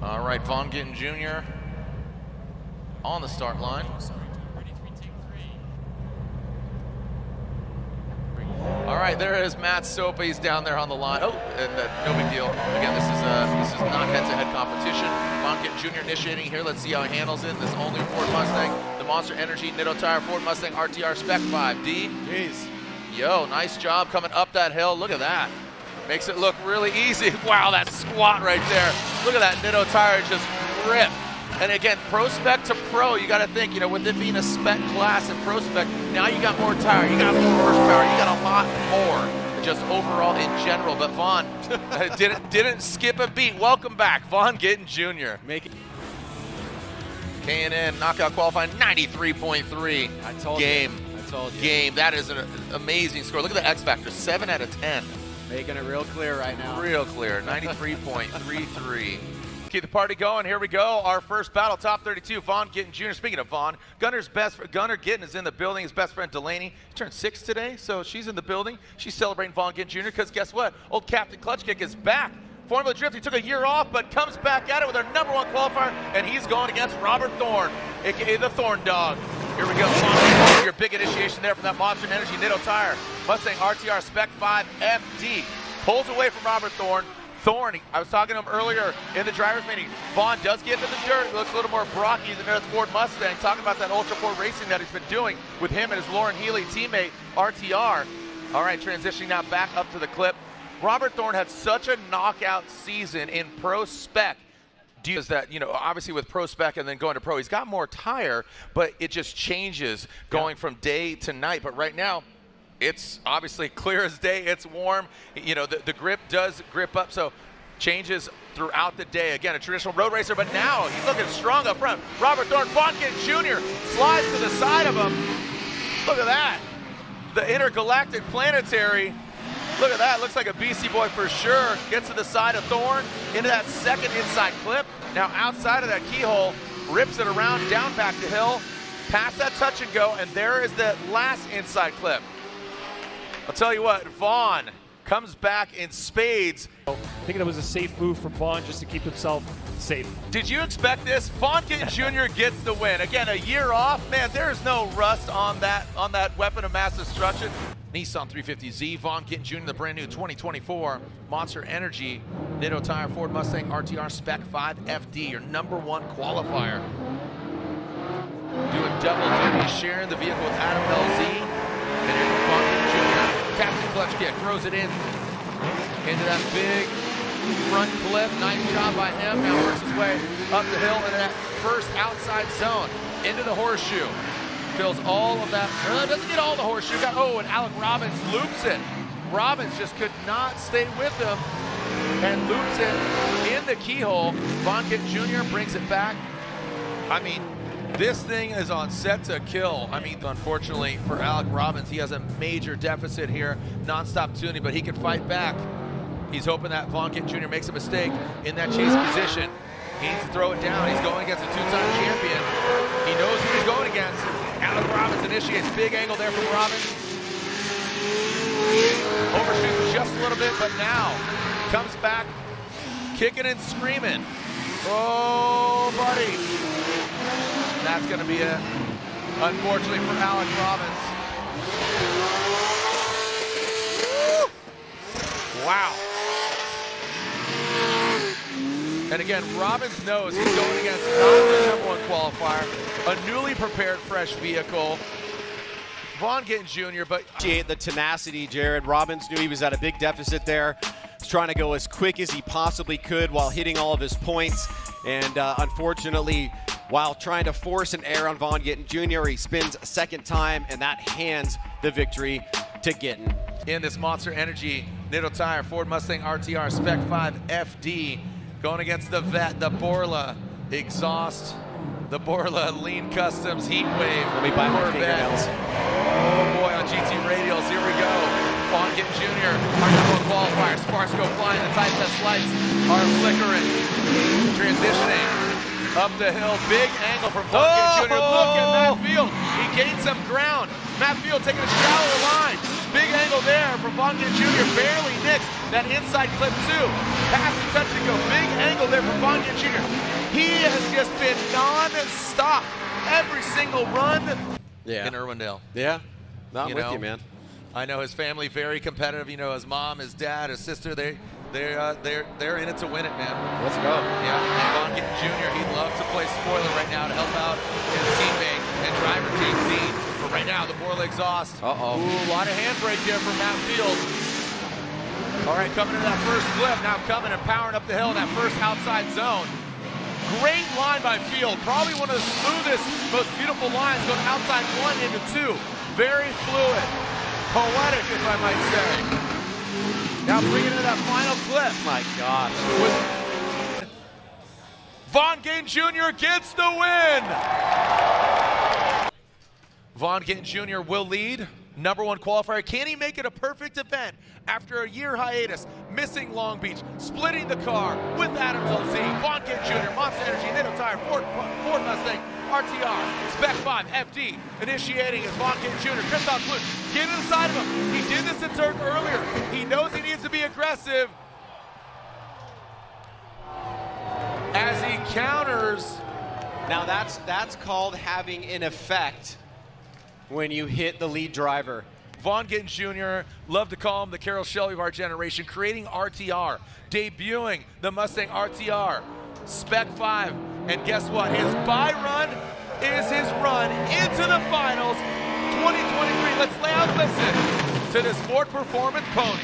All right, Vaughn Gittin Jr. on the start line. All right, there is Matt Sopa. He's down there on the line. Oh, and no big deal. Again, this is not head-to-head competition. Vaughn Gittin Jr. initiating here. Let's see how he handles it. This all-new Ford Mustang, the Monster Energy Nitto Tire Ford Mustang RTR Spec 5D. Jeez. Yo, nice job coming up that hill. Look at that. Makes it look really easy. Wow, that squat right there. Look at that Nitto tire just rip. And again, Pro Spec to Pro, you got to think, you know, with it being a spec class and Pro Spec, now you got more tire, you got more horsepower, you got a lot more just overall in general. But Vaughn didn't skip a beat. Welcome back, Vaughn Gittin Jr. K&N knockout qualifying 93.3 I told game. You. I told you. Game. That is an amazing score. Look at the X Factor, 7 out of 10. Making it real clear right now. Real clear, 93.33. Keep the party going. Here we go. Our first battle, top 32. Vaughn Gittin Jr. Speaking of Vaughn, Gunner Gittin is in the building. His best friend Delaney turned 6 today, so she's in the building. She's celebrating Vaughn Gittin Jr. because guess what? Old Captain Clutch Kick is back. Formula Drift, he took a year off, but comes back at it with our #1 qualifier, and he's going against Robert Thorne, aka the Thorn Dog. Here we go. Vaughn, your big initiation there from that Monster Energy Nitto tire. Mustang RTR Spec 5 FD. Pulls away from Robert Thorne. Thorne, I was talking to him earlier in the driver's meeting. Vaughn does get into the dirt. He looks a little more brocky than his Ford Mustang. Talking about that Ultra 4 racing that he's been doing with him and his Lauren Healy teammate, RTR. All right, transitioning now back up to the clip. Robert Thorne had such a knockout season in Pro Spec. Is that, you know, obviously with Pro Spec and then going to Pro, he's got more tire, but it just changes going from day to night. But right now, it's obviously clear as day. It's warm. You know, the grip does grip up, so changes throughout the day. Again, a traditional road racer, but now he's looking strong up front. Robert Thorne, Vaughn Gittin Jr. slides to the side of him. Look at that. The intergalactic planetary. Look at that. Looks like a Beastie Boy for sure. Gets to the side of Thorne into that second inside clip. Now outside of that keyhole, rips it around, down back the hill, past that touch and go, and there is the last inside clip. I'll tell you what, Vaughn comes back in spades. Thinking it was a safe move from Vaughn just to keep himself safe. Did you expect this? Vaughn Gittin Jr. gets the win. Again, a year off. Man, there is no rust on that weapon of mass destruction. Nissan 350Z, Vaughn Gittin Jr., the brand new 2024 Monster Energy Nitto Tire Ford Mustang RTR Spec 5 FD, your #1 qualifier. Doing double duty, sharing the vehicle with Adam LZ. And here comes Vaughn Gittin Jr. Captain Clutch Kick, throws it in into that big front clip. Nice job by him. Now works his way up the hill into that first outside zone. Into the horseshoe. Fills all of that. Doesn't get all the horseshoe. And Alec Robbins loops it. Robbins just could not stay with him and loops it in the keyhole. Vaughn Gittin Jr. brings it back. I mean, this thing is on set to kill. I mean, unfortunately for Alec Robbins, he has a major deficit here, non-stop tuning, but he can fight back. He's hoping that Vaughn Gittin Jr. makes a mistake in that chase position. He needs to throw it down. He's going against a 2-time champion. He knows who he's going against. Alec Robbins initiates, big angle there from Robbins. Overshoots just a little bit, but now comes back, kicking and screaming. Oh, buddy. That's going to be it, unfortunately, for Alec Robbins. Wow. And again, Robbins knows he's going against not the #1 qualifier, a newly prepared fresh vehicle. Vaughn Gittin Jr., but the tenacity, Jared. Robbins knew he was at a big deficit there. He's trying to go as quick as he possibly could while hitting all of his points. And unfortunately, while trying to force an error on Vaughn Gittin Jr., he spins a second time, and that hands the victory to Gittin. In this Monster Energy Nitto Tire Ford Mustang RTR Spec 5 FD, going against the vet, the Borla exhaust, the Borla Lean Customs Heat Wave. Let me buy my fingernails. Oh boy, on GT Radials, here we go. Vaughn Gittin Jr., our #1 qualifier. Sparks go flying, the type test lights are flickering. Transitioning up the hill, big angle from Vaughn Gittin Jr. Look at Matt Field, he gained some ground. Matt Field taking a shallower line. Big angle there from Vaughn Gittin Jr. Barely nicks that inside clip too. Pass and touch and go. Big angle there from Vaughn Gittin Jr. He has just been non-stop. Every single run in Irwindale. Yeah. No, I'm with you, man. I know his family very competitive. You know, his mom, his dad, his sister. They're in it to win it, man. Let's go. Yeah. And Vaughn Gittin Jr. He'd love to play spoiler right now to help out his teammate and driver James Dean. But right now, the Borla exhaust. Ooh, a lot of handbrake there from Matt Field. All right, coming into that first clip. Now coming and powering up the hill in that first outside zone. Great line by Field. Probably one of the smoothest, most beautiful lines going outside 1 into 2. Very fluid. Poetic, if I might say. Now bringing into that final clip. My God. Vaughn Gittin Jr. gets the win. Vaughn Gittin Jr. will lead. #1 qualifier. Can he make it a perfect event after a year hiatus, missing Long Beach, splitting the car with Adam LZ, Vaughn Gittin Jr., Monster Energy, Nitto Tire, Ford Mustang, RTR, Spec 5, FD, initiating is Vaughn Gittin Jr. Christoph Luke, get inside of him. He did this in turn earlier. He knows he needs to be aggressive. As he counters. Now that's called having an effect when you hit the lead driver. Vaughn Gittin Jr., love to call him the Carroll Shelby of our generation, creating RTR, debuting the Mustang RTR, Spec 5, and guess what? His bye run is his run into the finals 2023. Let's lay out listen to this Ford Performance pony.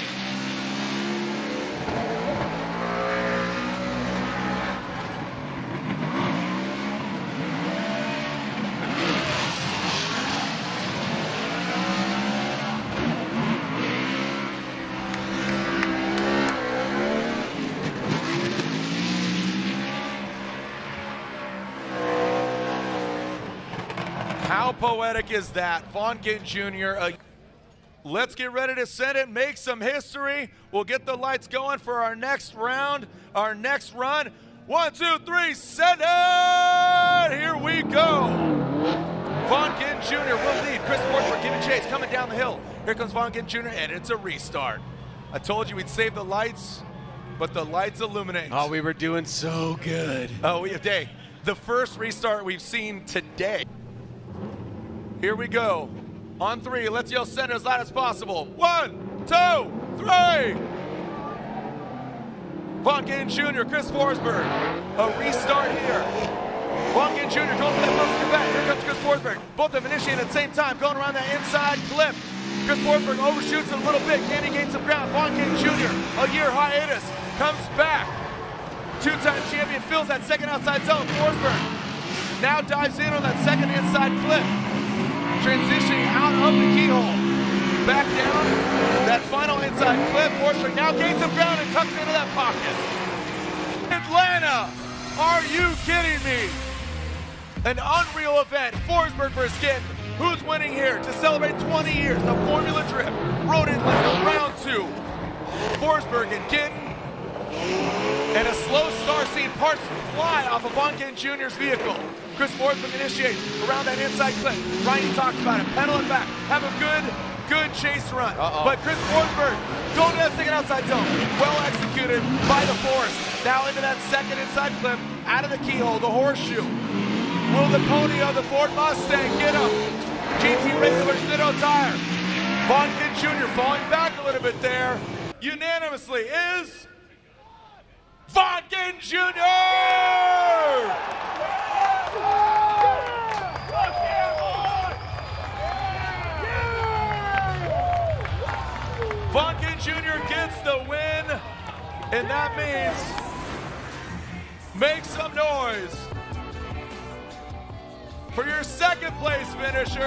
How poetic is that? Vaughn Gittin Jr. Let's get ready to send it, make some history. We'll get the lights going for our next round, our next run. 1, 2, 3, send it! Here we go. Vaughn Gittin Jr. will lead. Chris Forsberg giving chase, coming down the hill. Here comes Vaughn Gittin Jr., and it's a restart. I told you we'd save the lights, but the lights illuminate. Oh, we were doing so good. Oh, the first restart we've seen today. Here we go. On 3, let's yell center as loud as possible. 1, 2, 3. Vaughn Gittin Jr., Chris Forsberg. A restart here. Vaughn Gittin Jr. going for that perfect event. Here comes Chris Forsberg. Both of them initiating at the same time, going around that inside clip. Chris Forsberg overshoots it a little bit. Can he gain some ground? Vaughn Gittin Jr., a year hiatus, comes back. 2-time champion fills that second outside zone. Forsberg now dives in on that second inside clip. Transitioning out of the keyhole. Back down, that final inside clip. Forsberg now gains some ground and tucks into that pocket. Atlanta, are you kidding me? An unreal event, Forsberg versus Gittin. Who's winning here to celebrate 20 years of Formula Drift? Road Atlanta, round 2. Forsberg and Gittin. And a slow start scene, parts fly off of Vaughn Gittin Jr.'s vehicle. Chris Forsberg initiates around that inside clip. Ryan talked about it, pedaling back, have a good chase run. But Chris Forsberg going to that second outside zone. Well executed by the Force. Now into that second inside clip, out of the keyhole, the horseshoe. Will the pony of the Ford Mustang get him? GT Regular Nitto Tire. Vaughn Gittin Jr. falling back a little bit there. Unanimously is Vaughn Gittin Jr. Vaughn Gittin Jr. gets the win, and that means make some noise for your second place finisher.